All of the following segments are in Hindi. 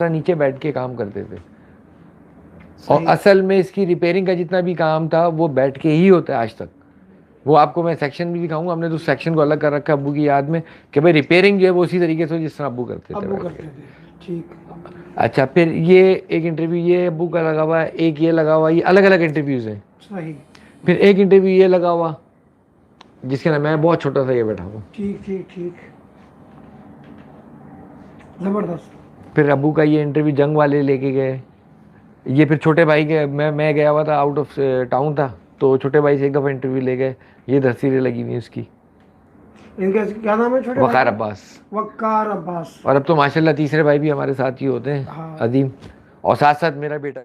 नीचे बैठ के काम करते थे। और सही। असल में इसकी रिपेयरिंग का जितना भी काम था वो बैठ के ही होता है आज तक। वो आपको मैं सेक्शन भी दिखाऊंगा, हमने तो सेक्शन को अलग कर रखा है अब्बू की याद में कि भाई रिपेयरिंग जो है वो उसी तरीके से हो जिस तरह अब्बू करते थे अब वो बैठ के। करते थे, ठीक। अच्छा, फिर ये एक इंटरव्यू ये अब्बू का लगा हुआ है, एक ये लगा हुआ है, ये अलग अलग इंटरव्यूज हैं। सही। फिर एक इंटरव्यू ये लगा हुआ जिसके नाम मैं बहुत छोटा सा ये बैठा हूँ। ठीक ठीक ठीक, जबरदस्त। फिर अब्बू का ये इंटरव्यू जंग वाले लेके गए। ये फिर छोटे भाई के मैं गया हुआ था, आउट ऑफ टाउन था, तो छोटे भाई से एक दफ़ा इंटरव्यू ले गए। ये तस्वीरें लगी हुई उसकी। इनका क्या नाम है छोटे भाई वकार का? अब्बास। वक्कार अब्बास। और अब तो माशाल्लाह तीसरे भाई भी हमारे साथ ही होते हैं, हाँ। अदीम। और साथ साथ मेरा बेटा।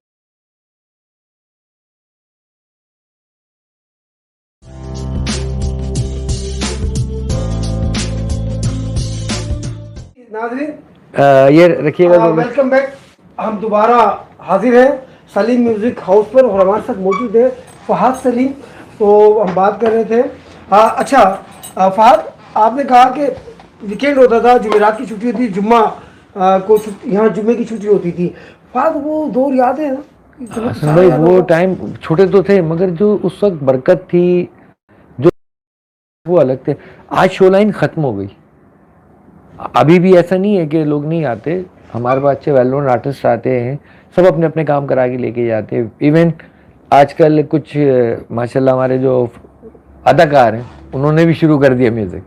नाज़रीन, ये रखिएगा तो वेलकम बैक। हम दोबारा हाजिर हैं सलीम म्यूज़िक हाउस पर और हमारे साथ मौजूद है फ़हाद सलीम। तो हम बात कर रहे थे। अच्छा फ़हाद, आपने कहा कि वीकेंड होता था, जुमेरात की छुट्टी होती, जुम्मा को यहाँ जुम्मे की छुट्टी होती थी। फ़हाद, वो दौर याद है ना? हसन भाई वो टाइम छोटे तो थे मगर जो उस वक्त बरकत थी जो वो अलग थे। आज शो लाइन खत्म हो गई। अभी भी ऐसा नहीं है कि लोग नहीं आते, हमारे पास अच्छे वेल नोन आर्टिस्ट आते हैं, सब अपने अपने काम करा के लेके जाते हैं। इवन आजकल कुछ माशाल्लाह हमारे जो अदाकार हैं उन्होंने भी शुरू कर दिया म्यूज़िक,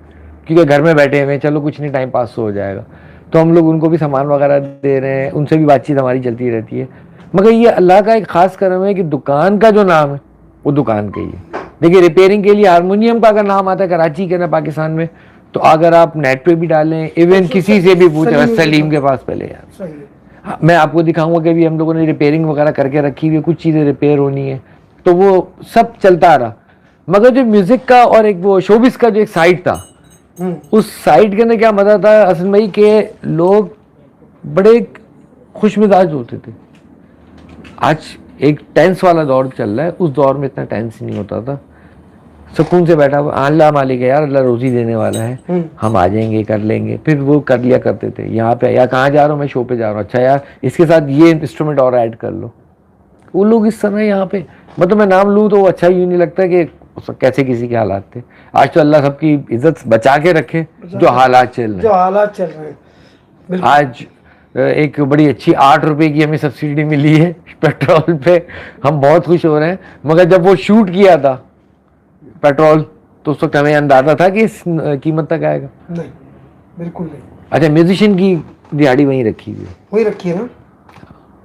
क्योंकि घर में बैठे हुए चलो कुछ नहीं टाइम पास हो जाएगा, तो हम लोग उनको भी सामान वगैरह दे रहे हैं, उनसे भी बातचीत हमारी चलती रहती है। मगर ये अल्लाह का एक ख़ास करम है कि दुकान का जो नाम है वो दुकान का ही है। देखिए रिपेयरिंग के लिए हारमोनियम का अगर नाम आता है कराची के ना पाकिस्तान में, तो अगर आप नेट पे भी डालें, इवन किसी से भी पूछे, सलीम के पास पहले यार। हाँ, मैं आपको दिखाऊंगा कि भी हम लोगों ने रिपेयरिंग वगैरह करके रखी हुई है, कुछ चीज़ें रिपेयर होनी है, तो वो सब चलता रहा। मगर जो म्यूज़िक का और एक वो शोबिस का जो एक साइड था, उस साइड के अंदर क्या मज़ा था असल भाई के लोग बड़े खुश मिजाज होते थे। आज एक टेंस वाला दौर चल रहा है, उस दौर में इतना टेंस नहीं होता था, सुकून से बैठा हुआ अल्लाह मालिक है यार, अल्लाह रोजी देने वाला है, हम आ जाएंगे कर लेंगे। फिर वो कर लिया करते थे। यहाँ पे या कहाँ जा रहा हूँ, मैं शो पे जा रहा हूँ, अच्छा यार इसके साथ ये इंस्ट्रूमेंट और ऐड कर लो। वो लोग इस समय यहाँ पे, मतलब मैं नाम लूँ तो अच्छा यूँ नहीं लगता कि कैसे किसी के हालात थे। आज तो अल्लाह सबकी इज्जत बचा के रखे जो हालात चल रहे हैं। आज एक बड़ी अच्छी 8 रुपए की हमें सब्सिडी मिली है पेट्रोल पे, हम बहुत खुश हो रहे हैं। मगर जब वो शूट किया था पेट्रोल, तो उस वक्त हमें अंदाजा था कि इस कीमत तक आएगा? नहीं, बिल्कुल नहीं। अच्छा, म्यूजिशियन की दिहाड़ी वहीं रखी हुई है, वही रखी है ना।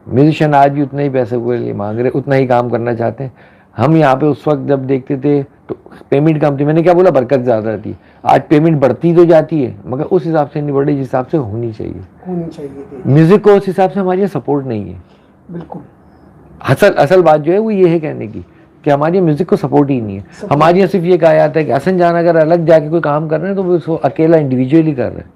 म्यूजिशियन आज भी उतने ही पैसे के लिए मांग रहे, उतना ही काम करना चाहते हैं। हम यहाँ पे उस वक्त जब देखते थे तो पेमेंट कम थी, मैंने क्या बोला, बरकत ज़्यादा थी। आज पेमेंट बढ़ती तो जाती है मगर उस हिसाब से नहीं बढ़ रही जिस हिसाब से होनी चाहिए। म्यूज़िक को उस हिसाब से हमारे यहाँ सपोर्ट नहीं है। बिल्कुल। असल बात जो है वो ये है कहने की कि हमारे म्यूज़िक को सपोर्ट ही नहीं है। हमारे यहाँ सिर्फ ये कहा जाता है कि हसन जान अगर अलग जाके कोई काम कर रहे हैं तो वो उसको अकेला इंडिविजुअली कर रहे हैं,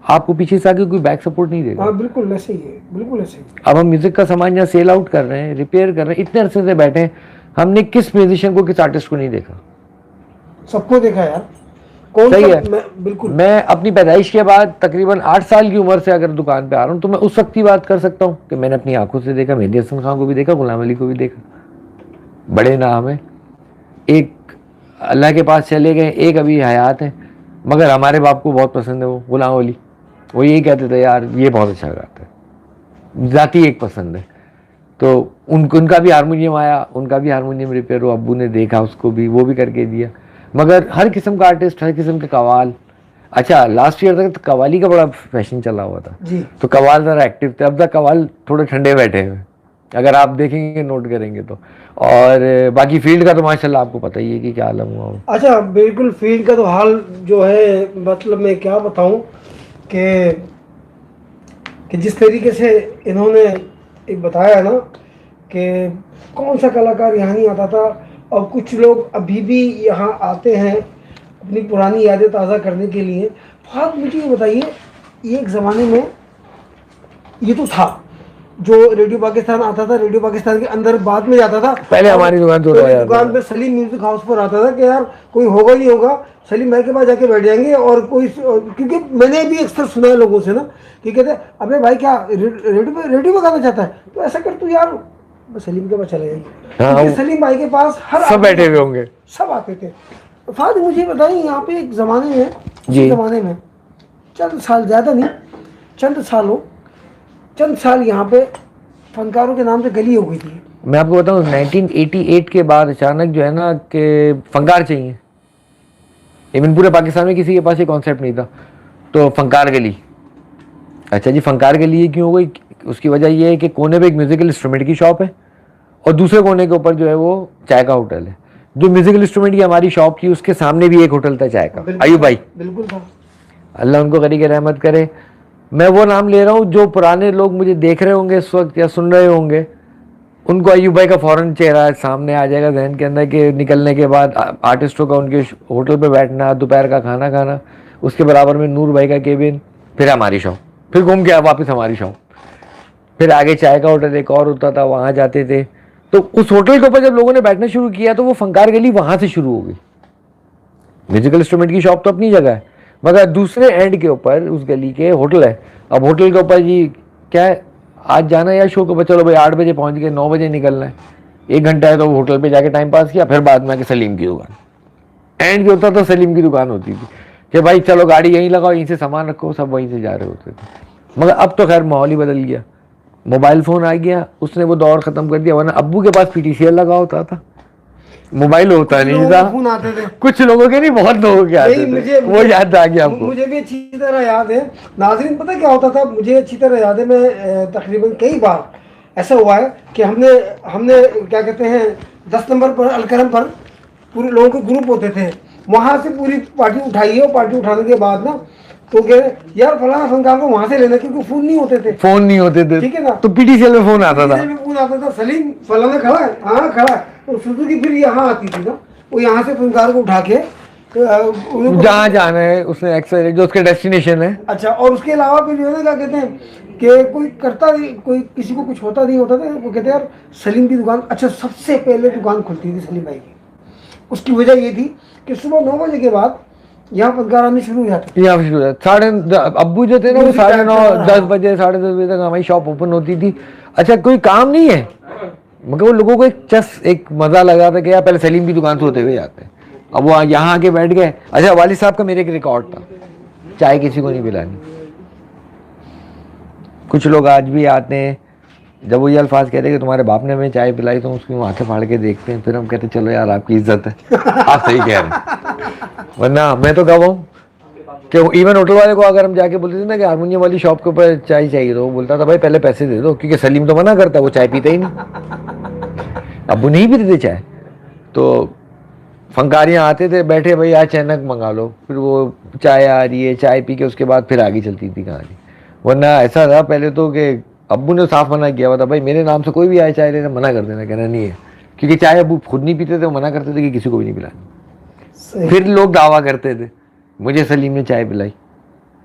आपको पीछे से आके कोई बैक सपोर्ट नहीं देगा। बिल्कुल ऐसे ही है, बिल्कुल ऐसे ही। अब हम म्यूजिक का सामान यहाँ सेल आउट कर रहे हैं, रिपेयर कर रहे हैं, इतने अरसे से बैठे हैं, हमने किस म्यूजिशियन को, किस आर्टिस्ट को नहीं देखा? सबको देखा यार। कौन सही है। बिल्कुल। मैं अपनी पैदाइश के बाद तकरीबन 8 साल की उम्र से अगर दुकान पे आ रहा हूँ तो मैं उस वक्त की बात कर सकता हूँ कि मैंने अपनी आंखों से देखा, मेहदी हसन खान को भी देखा, गुलाम अली को भी देखा। बड़े नाम है, एक अल्लाह के पास चले गए, एक अभी हयात है, मगर हमारे बाप को बहुत पसंद है वो गुलाम अली। वो यही कहते थे यार ये बहुत अच्छा गाता है, जाती एक पसंद है। तो उनका भी हारमोनियम आया, उनका भी हारमोनियम रिपेयर हो, अब्बू ने देखा उसको भी, वो भी करके दिया। मगर हर किस्म का आर्टिस्ट, हर किस्म के कवाल। अच्छा, लास्ट ईयर तक तो कवाली का बड़ा फैशन चला हुआ था जी। तो कवाल ज़रा एक्टिव थे, अब तक कवाल थोड़े ठंडे बैठे हुए, अगर आप देखेंगे नोट करेंगे तो। और बाकी फील्ड का तो माशाल्लाह आपको पता ही है कि क्या आलम हुआ हो। अच्छा, बिल्कुल फील्ड का तो हाल जो है, मतलब मैं क्या बताऊं कि जिस तरीके से इन्होंने एक बताया ना कि कौन सा कलाकार यहाँ नहीं आता था, और कुछ लोग अभी भी यहाँ आते हैं अपनी पुरानी यादें ताज़ा करने के लिए। तो आप मुझे ये बताइए, ये एक ज़माने में ये तो था, जो रेडियो पाकिस्तान आता था, रेडियो पाकिस्तान के अंदर बाद में जाता था। पहले हमारी दुकान तो मेरी दुकान पे सलीम म्यूजिक हाउस पर आता था कि यार कोई होगा नहीं होगा, सलीम भाई के पास जाके बैठ जाएंगे। और कोई, क्योंकि मैंने भी अक्सर सुना है लोगों से ना कि कहते हैं अबे भाई क्या रेडियो पे गाना चाहता है, तो ऐसा कर तू यार सलीम के पास चले जाएंगे। हाँ, क्योंकि सलीम भाई के पास हर सब बैठे हुए होंगे, सब आते थे। फाद मुझे बताइए, यहाँ पे एक ज़माने में, जी। उस ज़माने में चंद साल, ज़्यादा नहीं, चंद साल यहाँ पे फनकारों के नाम से गली हो गई थी। मैं आपको बताऊं 1988 के बाद अचानक जो है ना कि फंकार चाहिए, इवन पूरे पाकिस्तान में किसी के पास ये कॉन्सेप्ट नहीं था, तो फंकार गली। अच्छा जी, फंकार गली ये क्यों हो गई? उसकी वजह ये है कि कोने पे एक म्यूजिकल इंस्ट्रूमेंट की शॉप है और दूसरे कोने के ऊपर जो है वो चाय का होटल है। जो म्यूजिकल इंस्ट्रूमेंट की हमारी शॉप थी उसके सामने भी एक होटल था चाय का, अयूब भाई, बिल्कुल था। अल्लाह उनको गनी की रहमत करे। मैं वो नाम ले रहा हूँ, जो पुराने लोग मुझे देख रहे होंगे इस वक्त या सुन रहे होंगे, उनको अयूब भाई का फौरन चेहरा सामने आ जाएगा जहन के अंदर कि निकलने के बाद आर्टिस्टों का उनके होटल पे बैठना, दोपहर का खाना खाना, उसके बराबर में नूर भाई का केबिन, फिर हमारी शॉप, फिर घूम के वापस हमारी शॉप, फिर आगे चाय का होटल एक और होता था, वहाँ जाते थे। तो उस होटल के ऊपर जब लोगों ने बैठना शुरू किया तो वो फंकार गली वहाँ से शुरू हो गई। म्यूजिकल इंस्ट्रूमेंट की शॉप तो अपनी जगह है, मगर दूसरे एंड के ऊपर उस गली के होटल है। अब होटल के ऊपर जी क्या है, आज जाना है या शो के ऊपर, चलो भाई 8 बजे पहुंच गए, 9 बजे निकलना है, 1 घंटा है तो होटल पे जाके टाइम पास किया, फिर बाद में आके सलीम की दुकान। एंड जो होता था सलीम की दुकान होती थी कि भाई चलो गाड़ी यहीं लगाओ, यहीं से सामान रखो, सब वहीं से जा रहे होते थे। मगर अब तो खैर माहौल ही बदल गया, मोबाइल फ़ोन आ गया, उसने वो दौर ख़त्म कर दिया। वरना अब्बू के पास पीटीसीएल लगा होता था, मोबाइल होता नहीं था, फोन आते थे कुछ लोगों के नहीं, बहुत लोगों के आते थे। वो याद आ गया आपको? मुझे भी अच्छी तरह याद है नाज़रीन। पता क्या होता था, मुझे अच्छी तरह याद है, मैं तकरीबन कई बार ऐसा हुआ है कि हमने क्या कहते हैं 10 नंबर पर अलकरम पर पूरे लोगों के ग्रुप होते थे, वहाँ से पूरी पार्टी उठाई है। और पार्टी उठाने के बाद ना तो कह यार फलाना फनकार को वहाँ से लेना, क्योंकि फोन नहीं होते थे, ठीक है ना, तो पीटीसीएल में फोन आता था, फोन आता था, सलीम फलाना खड़ा है, हाँ खड़ा है। तो सुजुकी फिर यहाँ आती थी ना, वो यहाँ से फनकार को उठा के जहाँ जाना है उसने एक्सेल जो उसके डेस्टिनेशन है। अच्छा, और उसके अलावा फिर जो है ना क्या कहते हैं कि कोई करता नहीं, कोई किसी को कुछ होता नहीं होता था, वो कहते यार सलीम की दुकान। अच्छा, सबसे पहले दुकान खुलती थी सलीम भाई की। उसकी वजह ये थी कि सुबह 9 बजे के बाद यहाँ फनकार आने शुरू हो जाते, यहाँ शुरू हो जाते। अब्बू जो थे ना वो 9:30 10 बजे 10:30 बजे तक हमारी शॉप ओपन होती थी। अच्छा, कोई काम नहीं है, मगर वो लोगों को एक मजा लगा था कि यार पहले सलीम की दुकान से होते हुए जाते हैं। अब वो यहाँ आके बैठ गए। अच्छा, वालिद साहब का मेरे एक रिकॉर्ड था, चाय किसी को नहीं पिलानी। कुछ लोग आज भी आते हैं, जब वो ये अल्फाज कहते हैं कि तुम्हारे बाप ने हमें चाय पिलाई, तो उसकी आंखें फाड़ के देखते हैं, फिर हम कहते हैं चलो यार आपकी इज्जत है, आप सही कह रहे हैं। वरना मैं तो गवाह हूँ कि इवन होटल वाले को अगर हम जाके बोलते थे ना कि हारमोनियम वाली शॉप के ऊपर चाय चाहिए, तो वो बोलता था भाई पहले पैसे दे दो, क्योंकि सलीम तो मना करता, वो चाय पीते ही नहीं, अब्बू नहीं पीते थे चाय। तो फंकारियाँ आते थे, बैठे भाई आज चैनक मंगा लो, फिर वो चाय आ रही है, चाय पी के उसके बाद फिर आगे चलती थी कहानी। वरना ऐसा था पहले तो कि अब्बू ने साफ मना किया हुआ था, भाई मेरे नाम से कोई भी आए चाय लेना मना कर देना, कहना नहीं है, क्योंकि चाय अब्बू खुद नहीं पीते थे, वो मना करते थे कि किसी को भी नहीं पिलानी। फिर लोग दावा करते थे मुझे सलीम ने चाय पिलाई,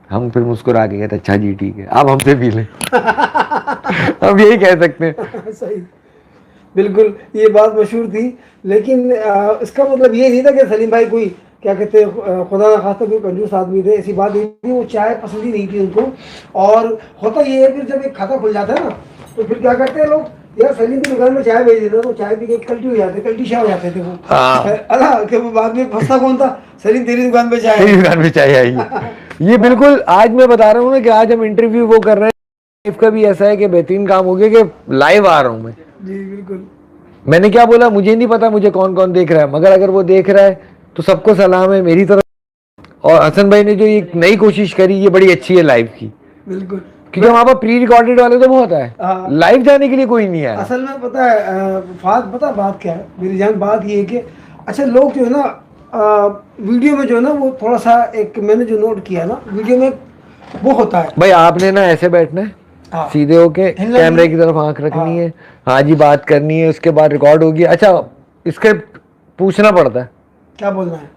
हम फिर मुस्कुरा के कहते अच्छा जी ठीक है, आप हमसे पी लें। हम यही कह सकते हैं। सही, बिल्कुल ये बात मशहूर थी। लेकिन इसका मतलब ये नहीं था कि सलीम भाई कोई क्या कहते हैं खुदा ना खास्ता कोई कंजूस आदमी थे, ऐसी बात नहीं थी। वो चाय पसंद ही नहीं थी उनको। और होता ये है फिर जब एक खाता खुल जाता है ना, तो फिर क्या करते हैं लोग, यार सलीम की दुकान में चाय भेज देते, तो चाय पी के कल्टी हो जाते, कल्टी शाह हो जाते थे वो। अल्लाह के बाद में फंसता कौन था, सलीम तेरी दुकान पे चाय, तेरी दुकान पे चाय आई। ये बिल्कुल आज मैं बता रहा हूँ ना कि आज हम इंटरव्यू वो कर रहे हैं, लाइव का भी ऐसा है कि बेहतरीन काम हो गया कि लाइव आ रहा हूँ मैं। जी बिल्कुल। मैंने क्या बोला, मुझे नहीं पता मुझे कौन कौन देख रहा है, मगर अगर वो देख रहा है तो सबको सलाम है मेरी तरफ। और हसन भाई ने जो एक नई कोशिश करी ये बड़ी अच्छी है लाइव की, बिल्कुल, क्योंकि वहाँ पर प्री रिकॉर्डेड वाले तो बहुत है, लाइव जाने के लिए कोई नहीं है। असल में पता है पता बात क्या है मेरी जान, बात ये है कि अच्छा लोग जो है ना वीडियो में जो है ना वो थोड़ा सा एक मैंने जो नोट किया ना, वीडियो में वो होता है भाई आपने ना ऐसे बैठना है, सीधे होके कैमरे की तरफ आंख रखनी है, हाँ जी बात करनी है, उसके बाद रिकॉर्ड होगी। अच्छा स्क्रिप्ट पूछना पड़ता है, क्या बोलना है।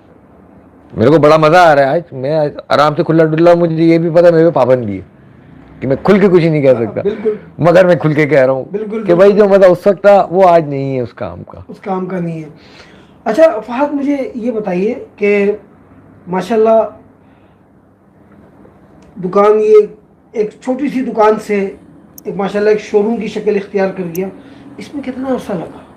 मेरे को बड़ा मजा आ रहा है आज, मैं आराम से खुला डुल्ला, मुझे ये भी पता मेरे पे पाबंदी है कि मैं खुल के कुछ ही नहीं कह सकता, बिल्कुल मगर मैं खुल के कह रहा हूँ बिल्कुल कि भाई जो मजा उस वक्त था वो आज नहीं है उस काम का। उस काम का नहीं है। अच्छा फहद, मुझे ये बताइए कि माशाल्लाह दुकान ये एक छोटी सी दुकान से एक माशाल्लाह एक शोरूम की शक्ल इख्तियार कर गया, इसमें कितना अर्सा लगा?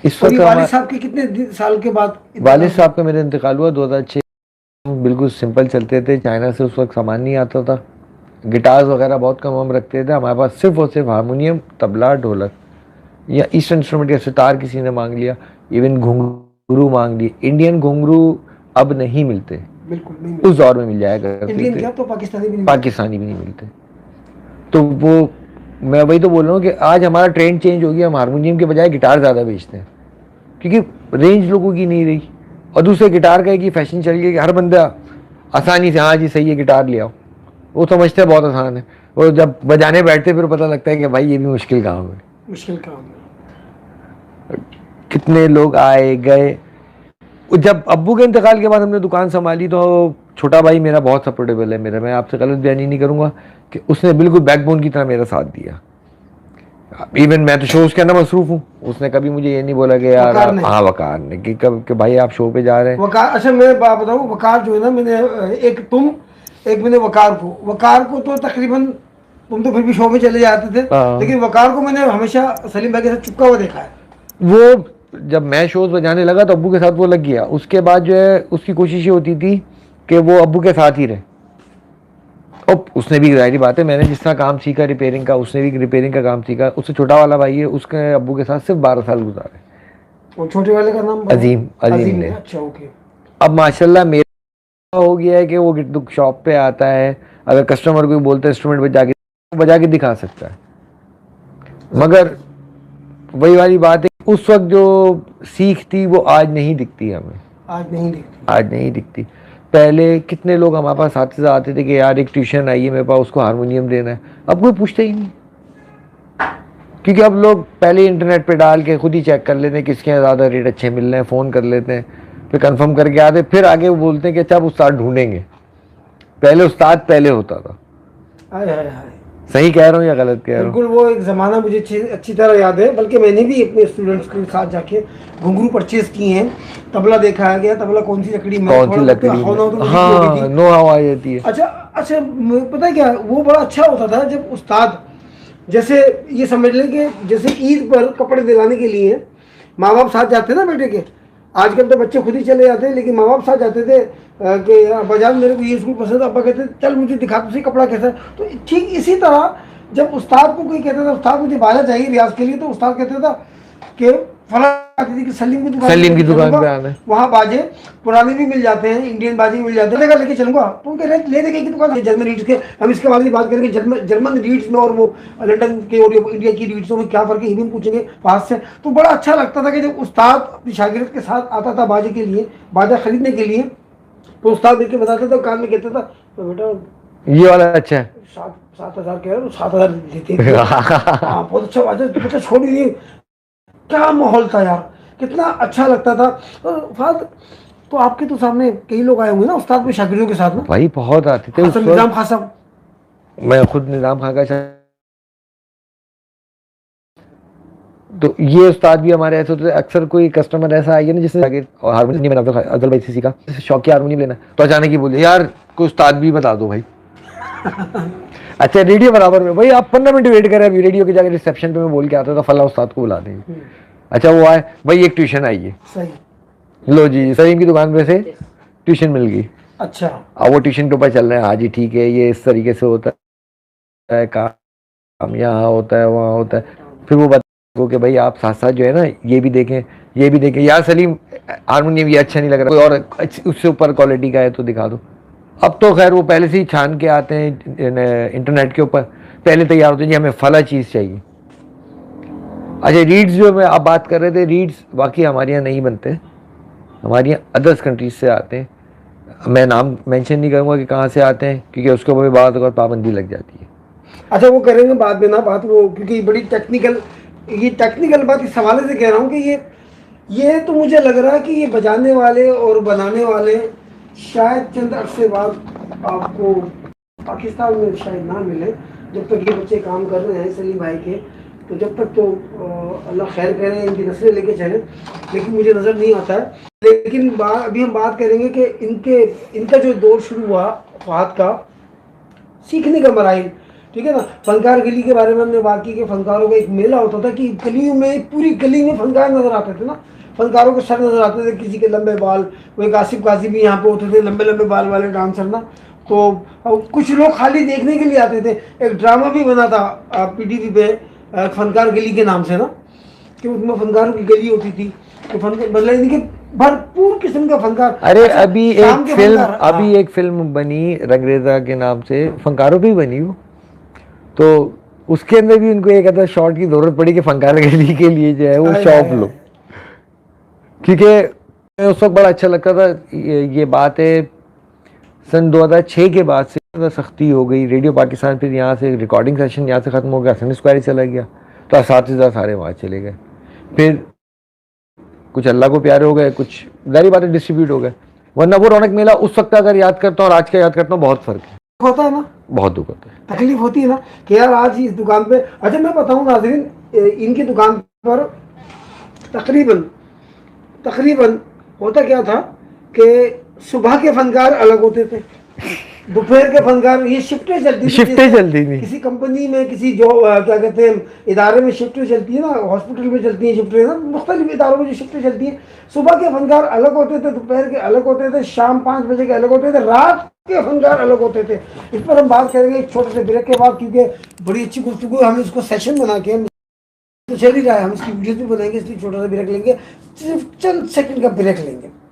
इस और ये वक्त वालिद साहब के कितने साल के बाद? वालिद साहब का मेरा इंतकाल हुआ 2006। बिल्कुल सिंपल चलते थे, चाइना से उस वक्त सामान नहीं आता था, गिटार्स वगैरह बहुत कम हम रखते थे, हमारे पास सिर्फ और सिर्फ हारमोनियम, तबला, ढोलक या ईस्ट इंस्ट्रूमेंट या सितार किसी ने मांग लिया, इवन घुंघरू मांग लिए। इंडियन घुंघरू अब नहीं मिलते, बिल्कुल नहीं उस दौर में मिल जाया करते इंडियन थे, क्या तो पाकिस्तानी भी नहीं पाकिस्तानी भी नहीं मिलते। तो वो मैं वही तो बोल रहा हूँ कि आज हमारा ट्रेंड चेंज हो गया, हम हारमोनियम के बजाय गिटार ज़्यादा बेचते हैं क्योंकि रेंज लोगों की नहीं रही, और दूसरे गिटार का एक ही फैशन चल गया कि हर बंदा आसानी से हाँ जी सही है गिटार ले आओ, वो समझते हैं बहुत आसान है, और जब बजाने बैठते फिर पता लगता है कि भाई ये भी मुश्किल काम है। मुश्किल काम है। कितने लोग आए गए। जब अब्बू के इंतकाल के बाद हमने दुकान संभाली तो छोटा भाई मेरा बहुत सपोर्टेबल है मेरा, मैं आपसे गलत बयानी नहीं करूँगा कि उसने बिल्कुल बैकबोन की तरह मेरा साथ दिया। इवन मैं तो शोज के अंदर मसरूफ हूँ, उसने कभी मुझे ये नहीं बोला कि यार हाँ वकार ने कि कब कि भाई आप शो पे जा रहे हैं। वकार, अच्छा मैं बात बताऊँ, वकार जो है ना, मैंने एक मैंने वकार को तो तकरीबन तुम तो फिर भी शो में चले जाते थे, लेकिन वकार को मैंने हमेशा सलीम भाई के साथ चिपका हुआ देखा है। वो जब मैं शोज बजाने लगा तो अब्बू के साथ वो लग गया, उसके बाद जो है उसकी कोशिश ये होती थी कि वो अब्बू के साथ ही रहे। और उसने भी जाहिर बात है, मैंने जिस तरह काम सीखा रिपेयरिंग का, उसने भी रिपेयरिंग का काम सीखा। उससे छोटा वाला भाई है, उसके अब्बू के साथ सिर्फ 12 साल गुजारे। और छोटे वाले का नाम अजीम ने। अच्छा ओके। अब माशाल्लाह मेरा हो गया है कि वो शॉप पे आता है, अगर कस्टमर को बोलते हैं इंस्ट्रूमेंट बजा के दिखा सकता है, मगर वही वाली बात है उस वक्त जो सीख थी वो आज नहीं दिखती हमें, आज नहीं दिखती। पहले कितने लोग हमारे पास साथी आते थे कि यार एक ट्यूशन आई है मेरे पास, उसको हारमोनियम देना है, अब कोई पूछता ही नहीं, क्योंकि अब लोग पहले इंटरनेट पे डाल के खुद ही चेक कर लेते हैं किसके यहाँ ज़्यादा रेट अच्छे मिल रहे हैं, फ़ोन कर लेते हैं, फिर कंफर्म करके आते, फिर आगे वो बोलते हैं कि अच्छा अब उस्ताद ढूंढेंगे। पहले उस्ताद पहले होता था। सही कह रहा हूँ या गलत कह रहा हूँ? बिल्कुल, वो एक ज़माना मुझे अच्छी तरह याद है, बल्कि मैंने भी अपने स्टूडेंट्स के साथ जाके घुंघरू परचेज किए हैं, तबला देखा गया, तबला कौन सी लकड़ी में, कौन सी लकड़ी में, हाँ नो हवा आ जाती है। अच्छा पता है क्या, वो बड़ा अच्छा होता था जब उस्ताद, जैसे ये समझ लें कि जैसे ईद पर कपड़े दिलाने के लिए माँ बाप साथ जाते ना बेटे के, आजकल तो बच्चे खुद ही चले जाते हैं, लेकिन माँ बाप साथ जाते थे कि बाजार मेरे को ये स्कूल पसंद, अब्बा कहते चल मुझे दिखा तो सही कपड़ा कैसा है। तो ठीक इसी तरह जब उस्ताद को कोई कहता था उस्ताद मुझे बाजा चाहिए रियाज के लिए, तो उस्ताद कहता था कि फला आती थी कि सलीम की दुकान पे आना, वहाँ बाजे पुराने भी मिल जाते हैं, इंडियन बाजे भी मिल जाते हैं, लेके चलूंगा। तो कह रहे ले देंगे की दुकान जर्मन रीड्स के, हम इसके बारे में बात करेंगे जर्मन रीड्स में और वो लंदन के और इंडिया की रीड्स में क्या फर्क है, ये भी पूछेंगे पास से। तो बड़ा अच्छा लगता था कि जब उस्ताद अपनी शागिर्द के साथ आता था बाजे के लिए, बाजा खरीदने के लिए, तो उस्ताद देख के बताता था, कान में कहता था तो बेटा ये वाला अच्छा है, 7,000 कह रहे हो, 7,000 देते थे। हाँ बहुत अच्छा बाजा, बेटा छोड़ दिए। क्या माहौल था यार, कितना अच्छा लगता था। फहद, तो आपके तो सामने कई लोग आए हुए ना उस्ताद में शागिर्दों के साथ ना? भाई बहुत आते थे। निजाम खान साहब, मैं खुद निजाम खान का, तो ये उस्ताद भी हमारे ऐसे होते थे। अक्सर कोई कस्टमर ऐसा आएगा ना जिसने हारमोनियम नहीं बनाता, अफजल भाई से सीखा, शौकी हारमोनियम लेना, तो अचानक ही बोले यार कोई उस्ताद भी बता दो भाई। अच्छा रेडियो बराबर में, भाई आप 15 मिनट वेट करें, अभी रेडियो के जाकर रिसेप्शन पे मैं बोल के आता था फला उस्ताद को बुला देंगे। अच्छा वो आए भाई एक ट्यूशन आई है, सही लो जी सलीम की दुकान पे से ट्यूशन मिल गई। अच्छा अब वो ट्यूशन के ऊपर चल रहे हैं, हाँ जी ठीक है ये इस तरीके से होता है, काम यहाँ होता है वहाँ होता है। फिर वो बताओ कि भाई आप साथ साथ जो है ना ये भी देखें यार सलीम हारमोनियम ये अच्छा नहीं लग रहा, कोई और उससे ऊपर क्वालिटी का है तो दिखा दो। अब तो खैर वो पहले से ही छान के आते हैं इंटरनेट के ऊपर, पहले तैयार होते हैं जी हमें फला चीज़ चाहिए। अच्छा रीड्स जो मैं आप बात कर रहे थे, रीड्स वाकई हमारे यहाँ नहीं बनते, हमारे यहाँ अदर्स कंट्रीज से आते हैं। मैं नाम मेंशन नहीं करूँगा कि कहाँ से आते हैं, क्योंकि उसके ऊपर बात और पाबंदी लग जाती है। अच्छा वो करेंगे बाद में ना बात, वो क्योंकि बड़ी टेक्निकल बात इस हवाले से कह रहा हूँ कि ये तो मुझे लग रहा है कि ये बजाने वाले और बनाने वाले शायद चंद अरसे बाद आपको पाकिस्तान में शायद ना मिले जब तक ये बच्चे काम कर रहे हैं सलीम भाई के, तो जब तक तो अल्लाह खैर करे, इनकी नस्लें लेके चले, लेकिन मुझे नज़र नहीं आता है। लेकिन अभी हम बात करेंगे कि इनका जो दौर शुरू हुआ फहद का सीखने का मराइल, ठीक है ना। फनकार गली के बारे में हमने बात की कि फनकारों का एक मेला होता था कि गलियों में, पूरी गली में फनकार नज़र आते थे ना, फनकारों के सर नज़र आते थे, किसी के लंबे बाल, वो एक आसिफ काजी भी यहाँ पे होते थे, लंबे लंबे बाल वाले डांसर ना। तो कुछ लोग खाली देखने के लिए आते थे। एक ड्रामा भी बना था PTV पे फनकार गली के नाम से ना, कि उसमें फनकारों की गली होती थी, तो फनकार मतलब कि भरपूर किस्म का फनकार। अरे अच्छा, अभी शाम एक के फिल्म फनकार, अभी एक फिल्म बनी रंगरेजा के नाम से, फंकारों पे ही बनी वो, तो उसके अंदर भी उनको एक आधा शॉट की जरूरत पड़ी कि फंकार गली के लिए जो है वो हाय, शॉप हाय, लो, क्योंकि उस वक्त बड़ा अच्छा लगता था। ये बात है सन 2006 के बाद से सख्ती हो गई, रेडियो पाकिस्तान फिर यहाँ से रिकॉर्डिंग सेशन यहाँ से ख़त्म हो गया, हसन स्क्वायर चला गया, तो असातिज़ा सारे वहाँ चले गए, फिर कुछ अल्लाह को प्यारे हो गए, कुछ जारी बातें डिस्ट्रीब्यूट हो गए, वरना वो रौनक मेला उस वक्त का अगर याद करता हूँ और आज का याद करता हूँ बहुत फ़र्क है, होता है ना, बहुत दुख होता है, तकलीफ होती है ना कि यार आज इस दुकान पे। अच्छा मैं बताऊं नाज़रीन, इनकी दुकान पर तकरीबन तकरीबन होता क्या था कि सुबह के फनकार अलग होते थे, दोपहर के फनकार, ये शिफ्टें चलती थी, शिफ्टें चलती थी, किसी कंपनी में, किसी जो क्या कहते हैं इदारे में शिफ्टें चलती है ना, हॉस्पिटल में चलती हैं शिफ्टें ना, मुख्तलिफ इदारों में जो शिफ्टें चलती हैं, सुबह के फनकार अलग होते थे, दोपहर के अलग होते थे, शाम 5 बजे के अलग होते थे, रात के फनकार अलग होते थे। इस पर हम बात करेंगे एक छोटे से ब्रेक के बाद, क्योंकि बड़ी अच्छी गुफ्तगू, हम इसको सेशन बना के हम तो चल ही रहा है, हम इसकी वीडियो भी बनाएंगे, इसलिए छोटा सा ब्रेक लेंगे, सिर्फ चंद सेकंड का ब्रेक लेंगे।